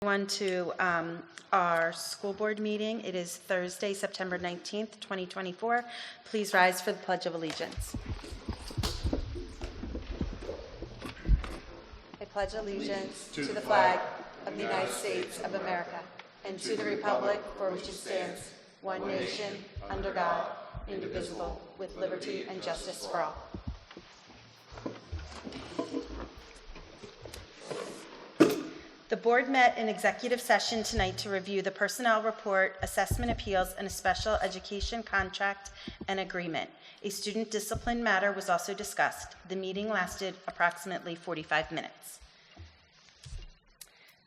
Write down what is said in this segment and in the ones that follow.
Everyone to our school board meeting. It is Thursday, September 19th, 2024. Please rise for the Pledge of Allegiance. I pledge allegiance to the flag of the United States of America and to the republic for which it stands, one nation, under God, indivisible, with liberty and justice for all. The board met in executive session tonight to review the personnel report, assessment appeals, and a special education contract and agreement. A student discipline matter was also discussed. The meeting lasted approximately 45 minutes.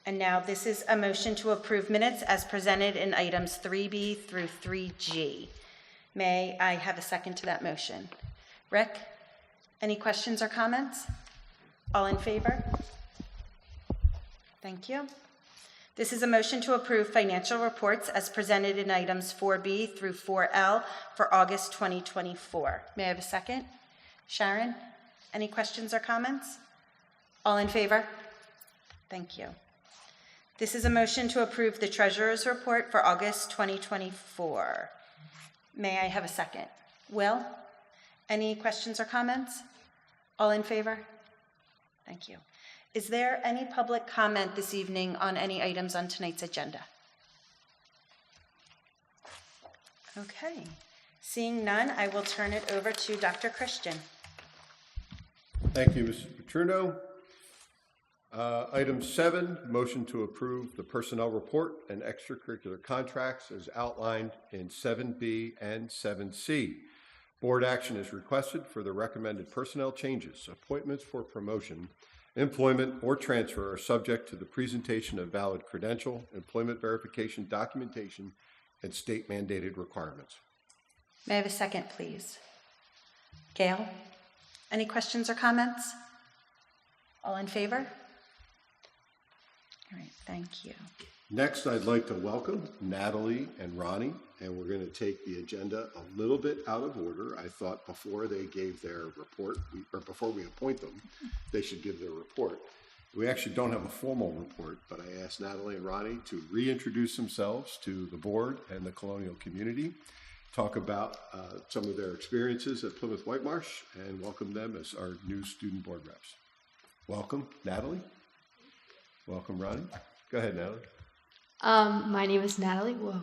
And now this is a motion to approve minutes as presented in items 3B through 3G. May I have a second to that motion? Rick, any questions or comments? All in favor? Thank you. This is a motion to approve financial reports as presented in items 4B through 4L for August 2024. May I have a second? Sharon, any questions or comments? All in favor? Thank you. This is a motion to approve the treasurer's report for August 2024. May I have a second? Will, any questions or comments? All in favor? Thank you. Is there any public comment this evening on any items on tonight's agenda? Okay. Seeing none, I will turn it over to Dr. Christian. Thank you, Mrs. Paterno. Item 7, motion to approve the personnel report and extracurricular contracts as outlined in 7B and 7C. Board action is requested for the recommended personnel changes. Appointments for promotion, employment, or transfer are subject to the presentation of valid credential, employment verification documentation, and state mandated requirements. May I have a second, please? Gail, any questions or comments? All in favor? All right, thank you. Next, I'd like to welcome Natalie and Ronnie, and we're going to take the agenda a little bit out of order. I thought before they gave their report, or before we appoint them, they should give their report. We actually don't have a formal report, but I asked Natalie and Ronnie to reintroduce themselves to the board and the Colonial community, talk about some of their experiences at Plymouth Whitemarsh, and welcome them as our new student board reps. Welcome, Natalie. Welcome, Ronnie. Go ahead, Natalie. My name is Natalie. Whoa.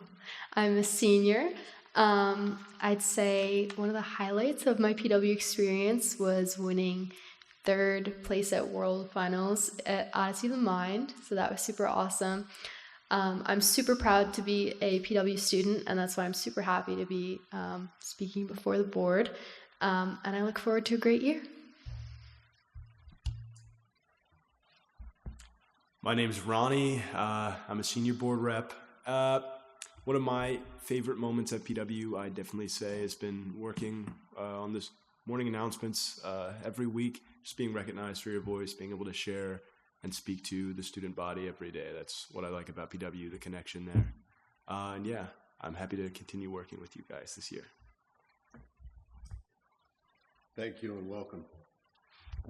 I'm a senior. I'd say one of the highlights of my PW experience was winning 3rd place at World Finals at Odyssey of the Mind. So that was super awesome. I'm super proud to be a PW student, and that's why I'm super happy to be speaking before the board. And I look forward to a great year. My name's Ronnie. I'm a senior board rep. One of my favorite moments at PW, I definitely say, has been working on this morning announcements every week, just being recognized for your voice, being able to share and speak to the student body every day. That's what I like about PW, the connection there. And yeah, I'm happy to continue working with you guys this year. Thank you and welcome.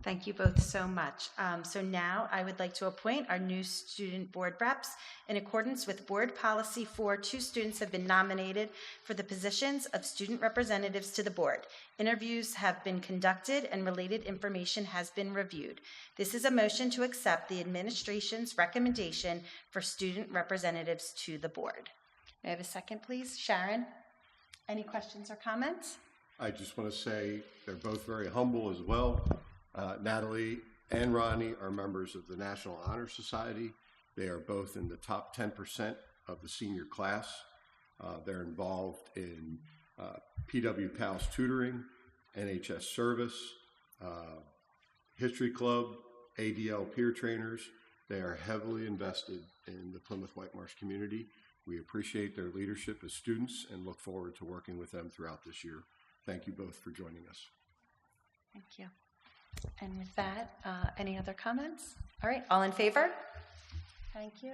Thank you both so much. So now I would like to appoint our new student board reps. In accordance with board policy 4, 2 students have been nominated for the positions of student representatives to the board. Interviews have been conducted and related information has been reviewed. This is a motion to accept the administration's recommendation for student representatives to the board. May I have a second, please? Sharon, any questions or comments? I just want to say they're both very humble as well. Natalie and Ronnie are members of the National Honor Society. They are both in the top 10% of the senior class. They're involved in PW PALS tutoring, NHS service, history club, ADL peer trainers. They are heavily invested in the Plymouth Whitemarsh community. We appreciate their leadership as students and look forward to working with them throughout this year. Thank you both for joining us. Thank you. And with that, any other comments? All right, all in favor? Thank you.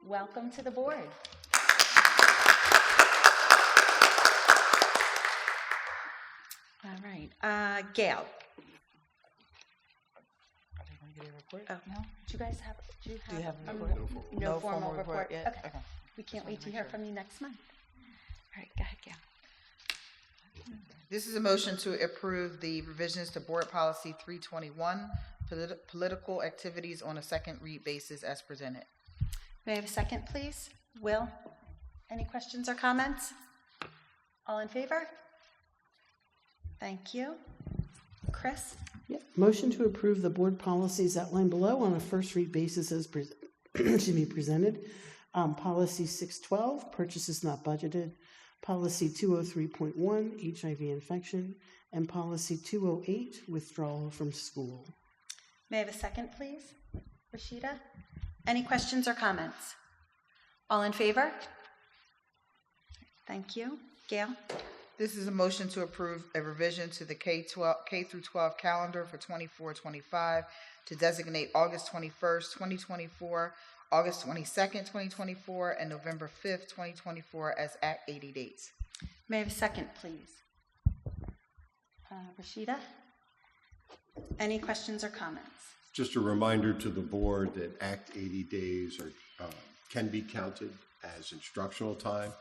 Welcome to the board. All right, Gail. report? Oh, No? do you guys have, do you Do you have have? a report? No formal report yet? Okay. We can't Just wait wanted to to hear make from you next month. All right, go ahead, Gail. This is a motion to approve the revisions to Board Policy 321, political activities on a second read basis as presented. May I have a second, please? Will, any questions or comments? All in favor? Thank you. Chris? Yeah. Motion to approve the board policies outlined below on a first read basis as presented. Policy 612, purchases not budgeted. Policy 203.1, HIV infection. And policy 208, withdrawal from school. May I have a second, please? Rashida? Any questions or comments? All in favor? Thank you. Gail? This is a motion to approve a revision to the K through 12 calendar for 24-25 to designate August 21st, 2024, August 22nd, 2024, and November 5th, 2024 as Act 80 dates. May I have a second, please? Rashida? Any questions or comments? Just a reminder to the board that Act 80 days can be counted as instructional time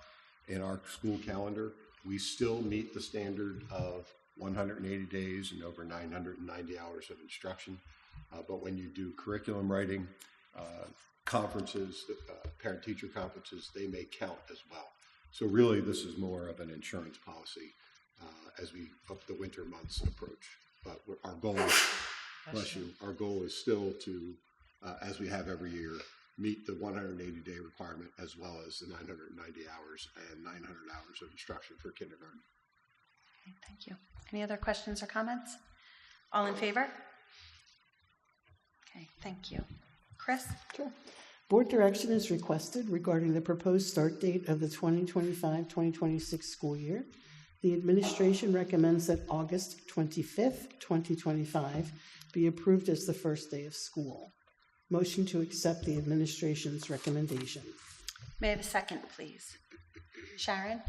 in our school calendar. We still meet the standard of 180 days and over 990 hours of instruction. But when you do curriculum writing, conferences, parent-teacher conferences, they may count as well. So really, this is more of an insurance policy as we hope the winter months approach. But our goal, bless you, our goal is still to, as we have every year, meet the 180-day requirement as well as the 990 hours and 900 hours of instruction for kindergarten. Okay, thank you. Any other questions or comments? All in favor? Okay, thank you. Chris? Sure. Board direction is requested regarding the proposed start date of the 2025-2026 school year. The administration recommends that August 25th, 2025 be approved as the first day of school. Motion to accept the administration's recommendation. May I have a second, please? Sharon?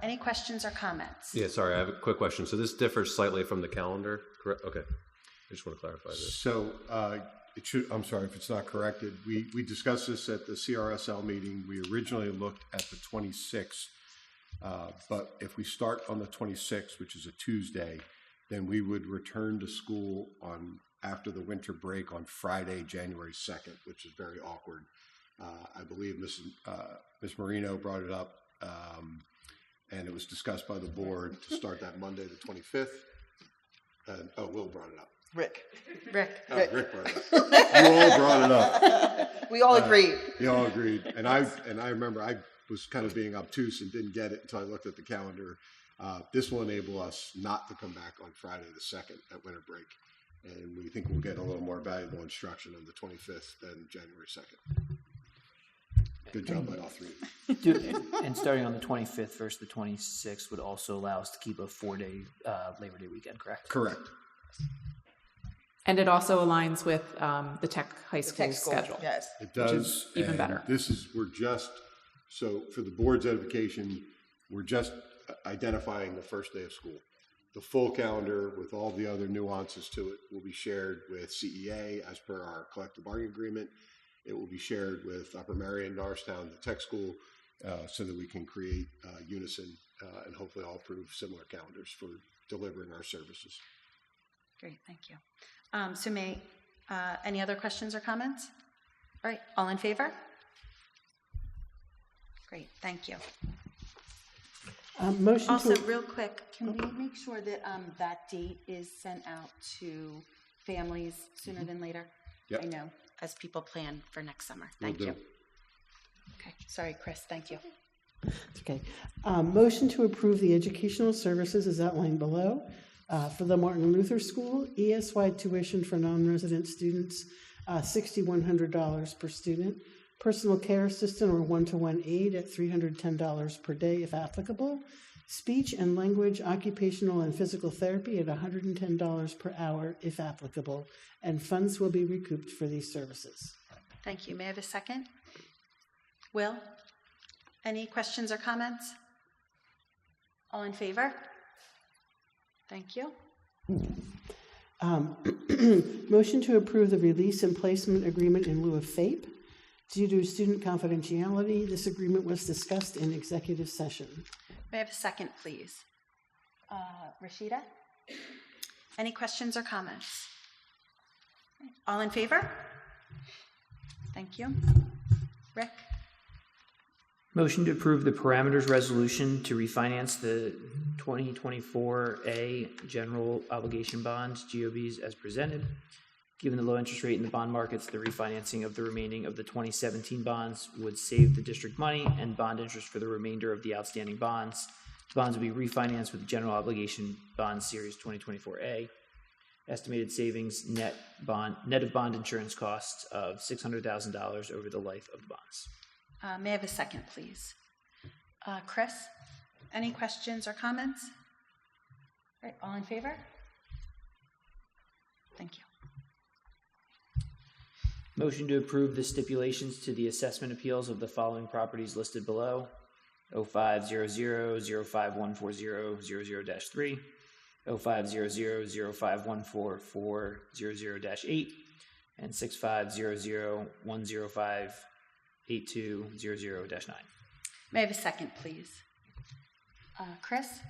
Any questions or comments? Yeah, sorry, I have a quick question. So this differs slightly from the calendar, correct? Okay. I just want to clarify this. So it should, I'm sorry if it's not corrected. We discussed this at the CRSL meeting. We originally looked at the 26th, but if we start on the 26th, which is a Tuesday, then we would return to school after the winter break on Friday, January 2nd, which is very awkward. I believe Ms. Marino brought it up, and it was discussed by the board to start that Monday, the 25th. Will brought it up. Rick. Rick? Rick brought it up. You all brought it up. We all agreed. You all agreed. And I remember I was kind of being obtuse and didn't get it until I looked at the calendar. This will enable us not to come back on Friday the 2nd at winter break. And we think we'll get a little more valuable instruction on the 25th than January 2nd. Good job by all three of you. And starting on the 25th versus the 26th would also allow us to keep a 4-day Labor Day weekend, correct? Correct. And it also aligns with the Tech High School schedule. Yes. It does. Which is even and better. So for the board's edification, we're just identifying the first day of school. The full calendar with all the other nuances to it will be shared with CEA as per our collective bargaining agreement. It will be shared with Upper Merion, Norristown, the tech school, so that we can create unison and hopefully all approve similar calendars for delivering our services. Great, thank you. Any other questions or comments? All right, all in favor? Great, thank you. Motion Also, to real quick, can we make sure that that date is sent out to families sooner than later? Yep. I know, as people plan for next summer. Will Thank do. you. Okay, sorry, Chris, thank you. Okay. Motion to approve the educational services as outlined below. For the Martin Luther School, ESY tuition for non-resident students, $6,100 per student. Personal care assistant or one-to-one aid at $310 per day if applicable. Speech and language, occupational and physical therapy at $110 per hour if applicable. And funds will be recouped for these services. Thank you. May I have a second? Will? Any questions or comments? All in favor? Thank you. Motion to approve the release and placement agreement in lieu of FAPE. Due to student confidentiality, this agreement was discussed in executive session. May I have a second, please? Rashida? Any questions or comments? All in favor? Thank you. Rick? Motion to approve the parameters resolution to refinance the 2024A general obligation bonds, GOBs, as presented. Given the low interest rate in the bond markets, the refinancing of the remaining of the 2017 bonds would save the district money and bond interest for the remainder of the outstanding bonds. The bonds will be refinanced with the general obligation bond series 2024A. Estimated savings net of bond insurance costs of $600,000 over the life of the bonds. May I have a second, please? Chris? Any questions or comments? All right, all in favor? Thank you. Motion to approve the stipulations to the assessment appeals of the following properties listed below: 0500-05140-00-3, 0500-0514400-8, and 6500-1058200-9. May I have a second, please? Chris?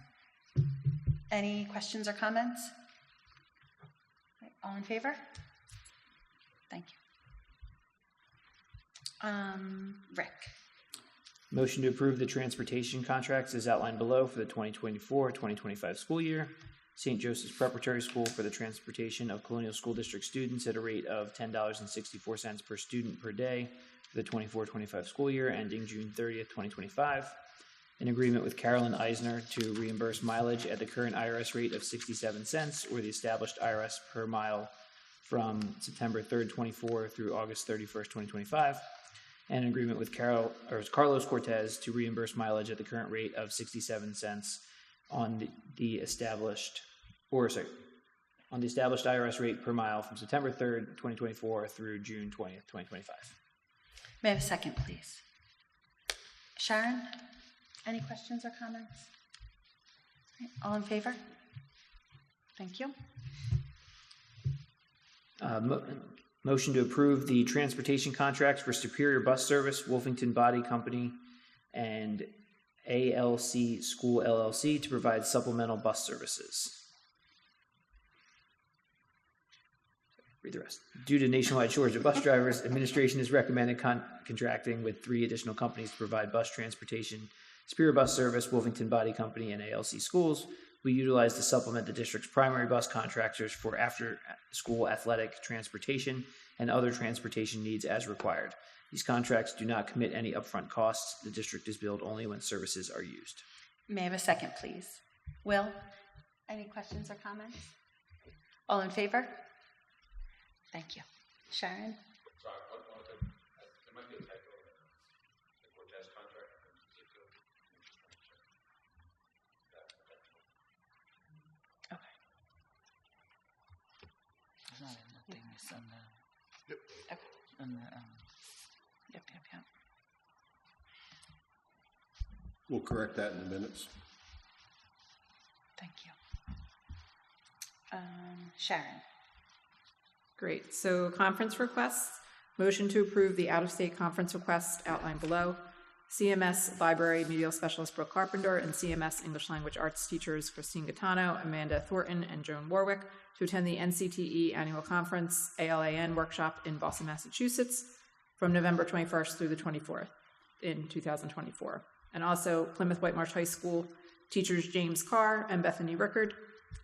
Any questions or comments? All right, all in favor? Thank you. Rick? Motion to approve the transportation contracts as outlined below for the 2024-2025 school year. St. Joseph's Preparatory School for the transportation of Colonial School District students at a rate of $10.64 per student per day for the 24-25 school year ending June 30th, 2025. An agreement with Carolyn Eisner to reimburse mileage at the current IRS rate of 67 cents or the established IRS per mile from September 3rd, 24 through August 31st, 2025. And an agreement with Carlos Cortez to reimburse mileage at the current rate of 67 cents on the established IRS rate per mile from September 3rd, 2024 through June 20th, 2025. May I have a second, please? Sharon? Any questions or comments? All in favor? Thank you. Motion to approve the transportation contracts for Superior Bus Service, Wolfington Body Company, and ALC School LLC to provide supplemental bus services. Read the rest. Due to nationwide shortage of bus drivers, administration has recommended contracting with 3 additional companies to provide bus transportation. Superior Bus Service, Wolfington Body Company, and ALC Schools will utilize to supplement the district's primary bus contractors for after-school athletic transportation and other transportation needs as required. These contracts do not commit any upfront costs. The district is billed only when services are used. May I have a second, please? Will? Any questions or comments? All in favor? Thank you. Sharon? Sorry, there might be a typo in the Cortez contract. Okay. It's not in the thing, it's on the, Okay. on the, Yep. We'll correct that in the minutes. Thank you. Sharon? Great. So conference requests. Motion to approve the out-of-state conference request outlined below. CMS Library Medial Specialist Brooke Carpenter and CMS English Language Arts teachers Christine Gattano, Amanda Thornton, and Joan Warwick to attend the NCTE Annual Conference ALAN workshop in Boston, Massachusetts from November 21st through the 24th in 2024. And also Plymouth White Marsh High School teachers James Carr and Bethany Rickard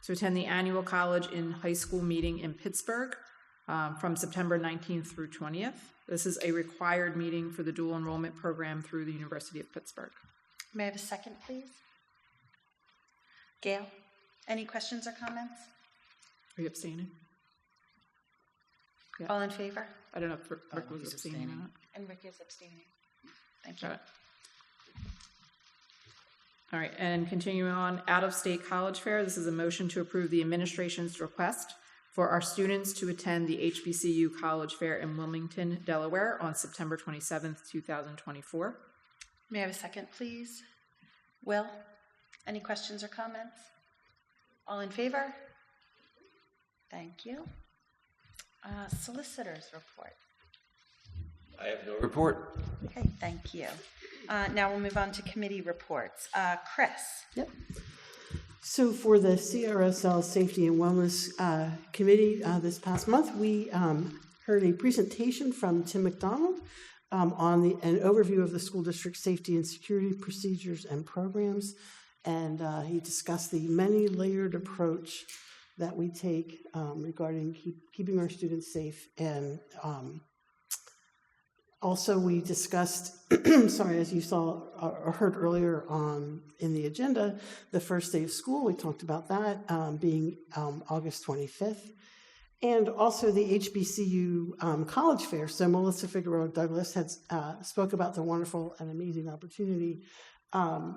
to attend the annual college in high school meeting in Pittsburgh from September 19th through 20th. This is a required meeting for the dual enrollment program through the University of Pittsburgh. May I have a second, please? Gail? Any questions or comments? Are you abstaining? Yeah. All in favor? I don't know if Rick was he's abstaining or abstaining. not. And Rick is abstaining. Thank you. Got it. All right, and continuing on, out-of-state college fair. This is a motion to approve the administration's request for our students to attend the HBCU College Fair in Wilmington, Delaware on September 27th, 2024. May I have a second, please? Will? Any questions or comments? All in favor? Thank you. Solicitors report. I have no report. Okay, thank you. Now we'll move on to committee reports. Chris. Yep. So for the CRSL Safety and Wellness Committee this past month, we heard a presentation from Tim McDonald on an overview of the school district safety and security procedures and programs. And he discussed the many-layered approach that we take regarding keeping our students safe. And also we discussed, sorry, as you saw or heard earlier in the agenda, the first day of school. We talked about that being August 25th. And also the HBCU College Fair. So Melissa Figueroa Douglas had spoke about the wonderful and amazing opportunity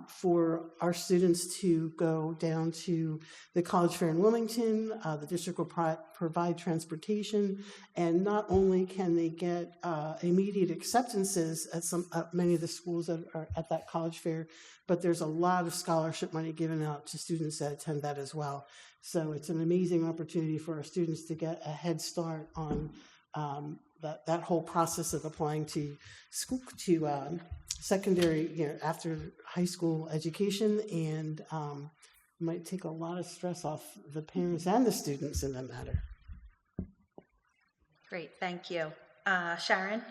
for our students to go down to the College Fair in Wilmington. The district will provide transportation, and not only can they get immediate acceptances at many of the schools that are at that College Fair, but there's a lot of scholarship money given out to students that attend that as well. So it's an amazing opportunity for our students to get a head start on that whole process of applying to school, to secondary, after high school education, and might take a lot of stress off the parents and the students in that matter. Great, thank you. Sharon?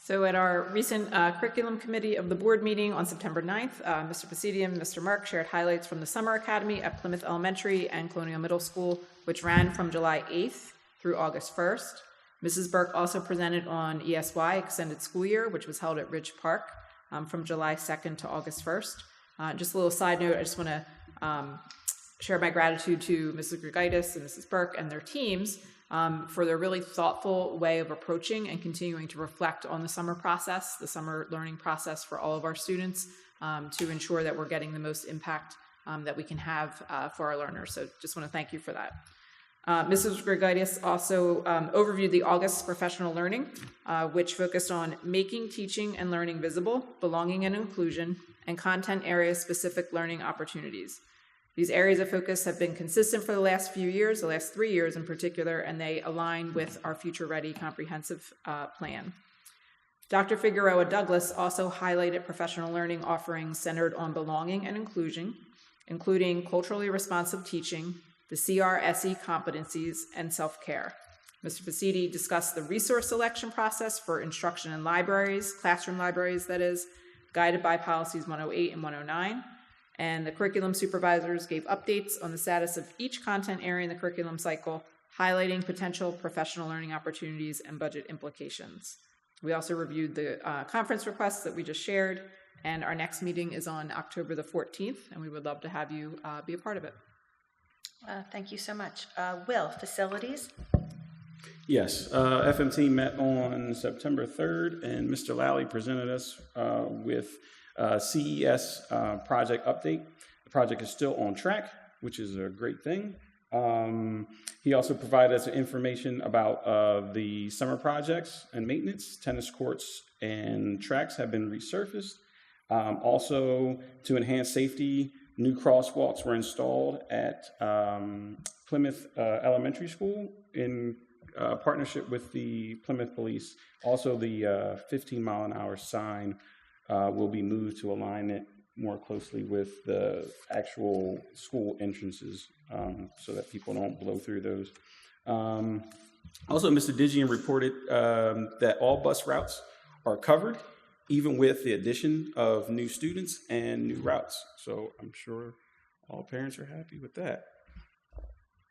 So at our recent curriculum committee of the board meeting on September 9th, Mr. Pasidi and Mr. Mark shared highlights from the Summer Academy at Plymouth Elementary and Colonial Middle School, which ran from July 8th through August 1st. Mrs. Burke also presented on ESY, Extended School Year, which was held at Ridge Park from July 2nd to August 1st. Just a little side note, I just want to share my gratitude to Mrs. Grigaitis and Mrs. Burke and their teams for their really thoughtful way of approaching and continuing to reflect on the summer process, the summer learning process for all of our students, to ensure that we're getting the most impact that we can have for our learners. So just want to thank you for that. Mrs. Grigaitis also overviewed the August professional learning, which focused on making teaching and learning visible, belonging and inclusion, and content area-specific learning opportunities. These areas of focus have been consistent for the last few years, the last 3 years in particular, and they align with our Future Ready comprehensive plan. Dr. Figueroa Douglas also highlighted professional learning offerings centered on belonging and inclusion, including culturally responsive teaching, the CRSE competencies, and self-care. Mr. Pasidi discussed the resource selection process for instruction in libraries, classroom libraries that is, guided by policies 108 and 109. And the curriculum supervisors gave updates on the status of each content area in the curriculum cycle, highlighting potential professional learning opportunities and budget implications. We also reviewed the conference requests that we just shared, and our next meeting is on October the 14th, and we would love to have you be a part of it. Thank you so much. Will, facilities? Yes, FMT met on September 3rd, and Mr. Lally presented us with CES project update. The project is still on track, which is a great thing. He also provided us information about the summer projects and maintenance. Tennis courts and tracks have been resurfaced. Also, to enhance safety, new crosswalks were installed at Plymouth Elementary School in partnership with the Plymouth Police. Also, the 15-mile-an-hour sign will be moved to align it more closely with the actual school entrances so that people don't blow through those. Also, Mr. Digian reported that all bus routes are covered, even with the addition of new students and new routes. So I'm sure all parents are happy with that.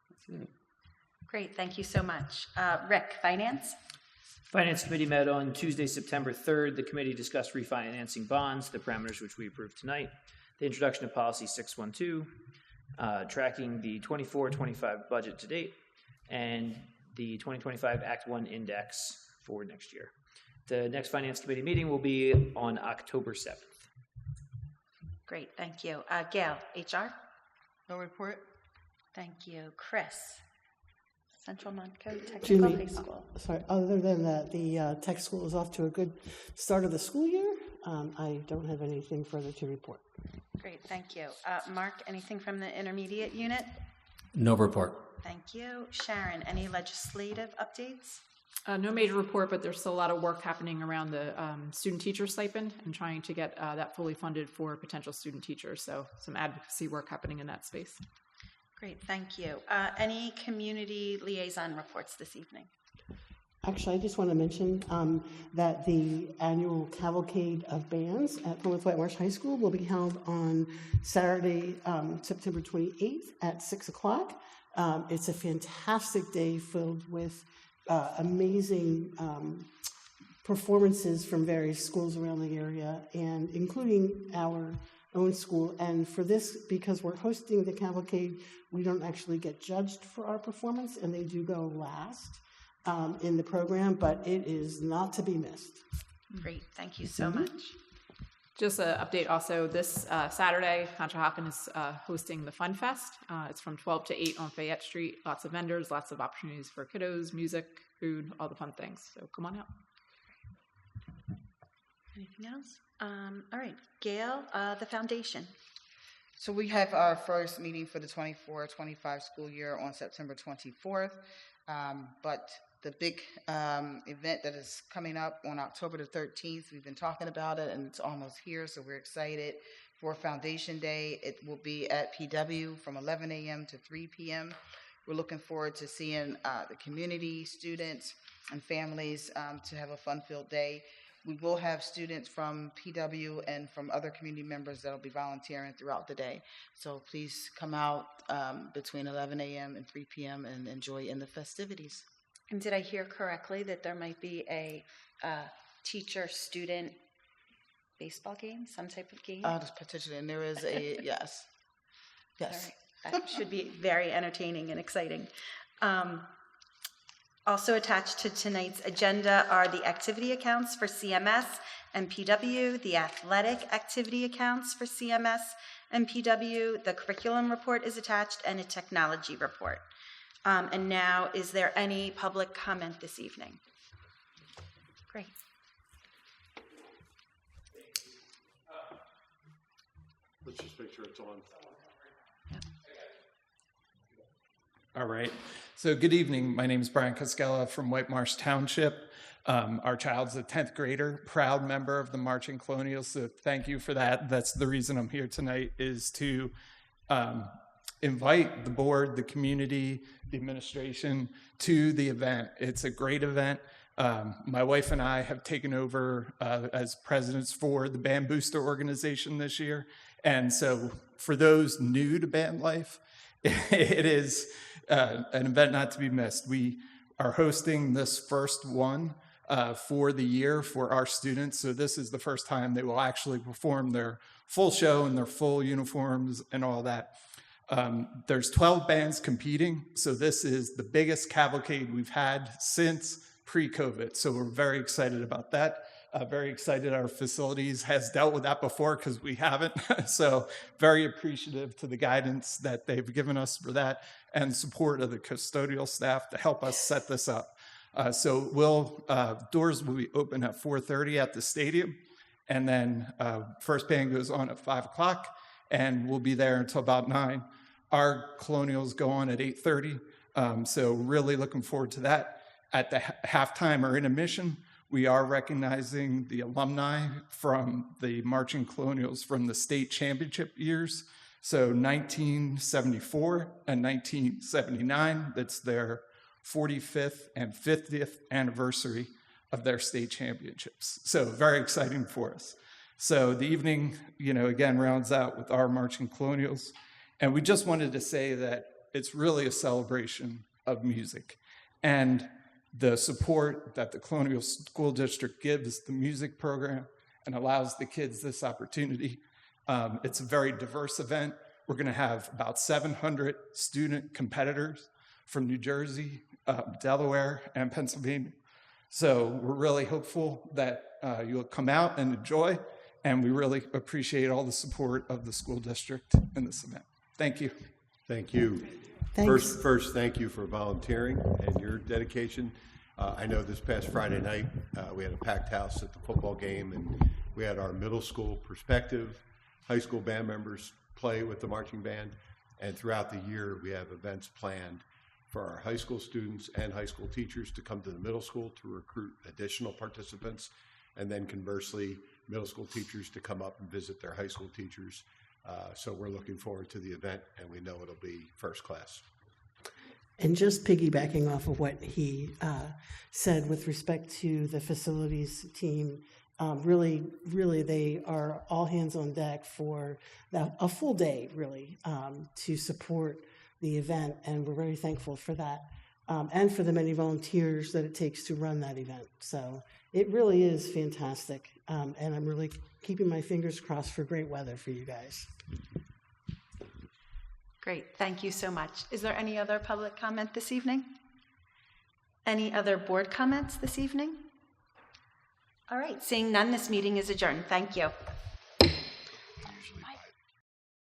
That's it. Great, thank you so much. Rick, finance? Finance Committee met on Tuesday, September 3rd. The committee discussed refinancing bonds, the parameters which we approved tonight, the introduction of Policy 612, tracking the 24-25 budget to date, and the 2025 Act 1 index for next year. The next Finance Committee meeting will be on October 7th. Great, thank you. Gail, HR? No report? Thank you. Chris? Central Montco Technical Julie, High School. Sorry, other than that, the tech school is off to a good start of the school year. I don't have anything further to report. Great, thank you. Mark, anything from the intermediate unit? No report. Thank you. Sharon, any legislative updates? No major report, but there's still a lot of work happening around the student teacher stipend and trying to get that fully funded for potential student teachers. So some advocacy work happening in that space. Great, thank you. Any community liaison reports this evening? Actually, I just want to mention that the annual cavalcade of bands at Plymouth White Marsh High School will be held on Saturday, September 28th at 6 o'clock. It's a fantastic day filled with amazing performances from various schools around the area, and including our own school. And for this, because we're hosting the cavalcade, we don't actually get judged for our performance, and they do go last in the program, but it is not to be missed. Great, thank you so much. Just an update also, this Saturday, Conshohocken is hosting the Fun Fest. It's from 12 to 8 on Fayette Street. Lots of vendors, lots of opportunities for kiddos, music, food, all the fun things. So come on out. Anything else? All right, Gail, the foundation. So we have our first meeting for the 24-25 school year on September 24th. But the big event that is coming up on October the 13th, we've been talking about it, and it's almost here, so we're excited for Foundation Day. It will be at PW from 11 a.m. to 3 p.m. We're looking forward to seeing the community, students, and families to have a fun-filled day. We will have students from PW and from other community members that will be volunteering throughout the day. So please come out between 11 a.m. and 3 p.m. and enjoy in the festivities. And did I hear correctly that there might be a teacher-student baseball game, some type of game? Potentially, and there is a, yes. Yes. All right. That should be very entertaining and exciting. Also attached to tonight's agenda are the activity accounts for CMS and PW, the athletic activity accounts for CMS and PW, the curriculum report is attached, and a technology report. And now, is there any public comment this evening? Great. Let's just make sure it's on. All right. So good evening. My name is Brian Cascella from White Marsh Township. Our child's a 10th grader, proud member of the Marching Colonials. So thank you for that. That's the reason I'm here tonight, is to invite the board, the community, the administration to the event. It's a great event. My wife and I have taken over as presidents for the Band Booster organization this year. And so for those new to band life, it is an event not to be missed. We are hosting this first one for the year for our students. So this is the first time they will actually perform their full show in their full uniforms and all that. There's 12 bands competing. So this is the biggest cavalcade we've had since pre-COVID. So we're very excited about that. Very excited our facilities has dealt with that before, because we haven't. So very appreciative to the guidance that they've given us for that, and support of the custodial staff to help us set this up. So doors will be open at 4:30 at the stadium, and then first band goes on at 5 o'clock, and we'll be there until about 9. Our colonials go on at 8:30, so really looking forward to that. At the halftime or intermission, we are recognizing the alumni from the Marching Colonials from the state championship years. So 1974 and 1979, that's their 45th and 50th anniversary of their state championships. So very exciting for us. So the evening, again, rounds out with our Marching Colonials. And we just wanted to say that it's really a celebration of music. And the support that the Colonial School District gives the music program and allows the kids this opportunity. It's a very diverse event. We're going to have about 700 student competitors from New Jersey, Delaware, and Pennsylvania. So we're really hopeful that you'll come out and enjoy, and we really appreciate all the support of the school district in this event. Thank you. Thank you. Thanks. First, thank you for volunteering and your dedication. I know this past Friday night, we had a packed house at the football game, and we had our middle school perspective, high school band members play with the marching band, and throughout the year we have events planned for our high school students and high school teachers to come to the middle school to recruit additional participants, and then conversely, middle school teachers to come up and visit their high school teachers. So we're looking forward to the event, and we know it'll be first class. And just piggybacking off of what he said with respect to the facilities team, really, they are all hands on deck for a full day, really, to support the event, and we're very thankful for that, and for the many volunteers that it takes to run that event. So it really is fantastic, and I'm really keeping my fingers crossed for great weather for you guys. Great, thank you so much. Is there any other public comment this evening? Any other board comments this evening? All right, seeing none, this meeting is adjourned. Thank you.